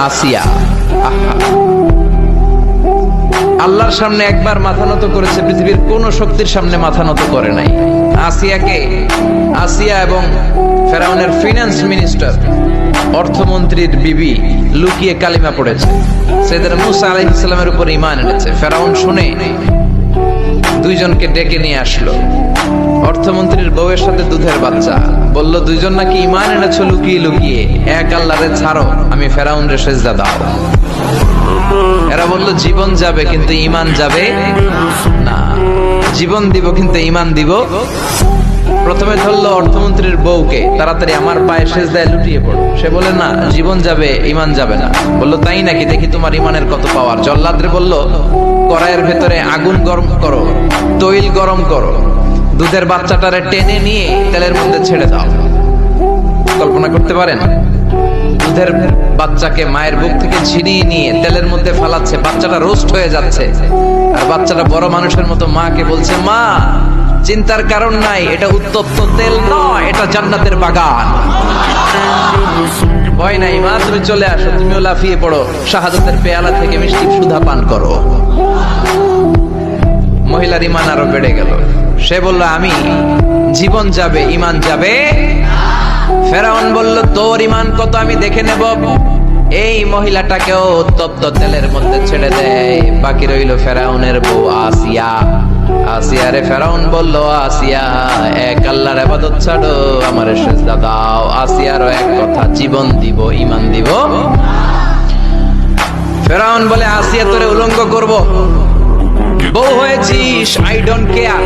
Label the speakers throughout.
Speaker 1: আসিয়া। আহা, আল্লাহর সামনে একবার মাথা নত করেছে, পৃথিবীর কোন শক্তির সামনে মাথা নত করে নাই। আসিয়া এবং ফেরাউনের ফিনান্স মিনিস্টার, অর্থমন্ত্রীর বিবি লুকিয়ে কালিমা পড়েছে, সাইয়েদনা মূসা আলাইহিস সালামের উপর ঈমান এনেছে। ফেরাউন শুনে দুইজনকে ডেকে নিয়ে আসলো। অর্থমন্ত্রীর বউয়ের সাথে দুধের বাচ্চা, বলল দুইজন নাকি ঈমান এনেছো লুকিয়ে লুকিয়ে, এক আল্লাহরে ছাড়ো, আমি ফেরাউনরে সেজদা দাও। এরা বলল জীবন যাবে কিন্তু ঈমান যাবে না, জীবন দিব কিন্তু ঈমান দিব। প্রথমে ধরলো অর্থমন্ত্রীর বউকে, তাড়াতাড়ি আমার পায়ে সেজদায় লুটিয়ে পড়ো। সে বলে না, জীবন যাবে ঈমান যাবে না। বলল তাই নাকি, দেখি তোমার ঈমানের কত পাওয়ার। জল্লাদরে বলল কড়াইয়ের ভেতরে আগুন গরম করো, তৈল গরম করো, দুধের বাচ্চাটারে টেনে নিয়ে তেলের মধ্যে ছেড়ে দাও। কল্পনা করতে পারেন? দুধের বাচ্চাকে মায়ের বুক থেকে ছিনিয়ে নিয়ে তেলের মধ্যে ফালাচ্ছে, বাচ্চাটা রোস্ট হয়ে যাচ্ছে, আর বাচ্চাটা বড় মানুষের মতো মাকে বলছে, মা চিন্তার কারণ নাই, এটা উত্তপ্ত তেল নয়, এটা জান্নাতের বাগান। ভয় নাই মা, তুমি চলে আসো, তুমিও লাফিয়ে পড়ো, শাহাদাতের পেয়ালা থেকে মিষ্টি সুধা পান করো। মহিলার ঈমান আরো বেড়ে গেল। সে বলল আমি, জীবন যাবে ঈমান যাবে। ফেরাউন বলল তোর ঈমান কত আমি দেখে নেব। এই মহিলাটাকেও উত্তপ্ত তেলের মধ্যে ছেড়ে দেয়। বাকি রইল ফেরাউনের বউ আসিয়া। আসিয়ারে ফেরাউন বলল, আসিয়া এক আল্লাহর ইবাদত ছাড়ো, আমারে সেজদা দাও। আসিয়ারও এক কথা, জীবন দিব ঈমান দিব। ফেরাউন বলে, আসিয়া তোরে উলঙ্গ করব, বউ হয়েছিস, আই ডোন্ট কেয়ার।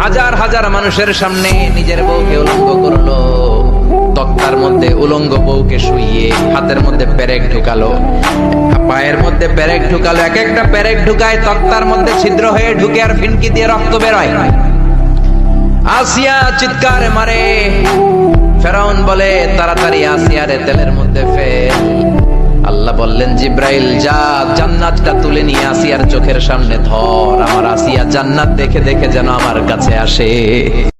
Speaker 1: হাজার হাজার মানুষের সামনে নিজের বউকে উলঙ্গ করলো। তক্তার মধ্যে উলঙ্গ বউকে শুইয়ে হাতের মধ্যে পেরেক ঢুকালো, পায়ের মধ্যে পেরেক ঢুকালো। এক একটা পেরেক ঢুকায় তক্তার মধ্যে ছিদ্র হয়ে ঢুকে আর ফিনকি দিয়ে রক্ত বেরোয়। আসিয়া চিৎকারে মারে। ফেরাউন বলে তাড়াতাড়ি আসিয়ারে তেলের মধ্যে ফেল। আল্লাহ বললেন জিব্রাইল যা, জান্নাতটা তুলে নিয়ে আসিয়ার চোখের সামনে ধর। আমার আসিয়া জান্নাত দেখে দেখে যেন আমার কাছে আসে।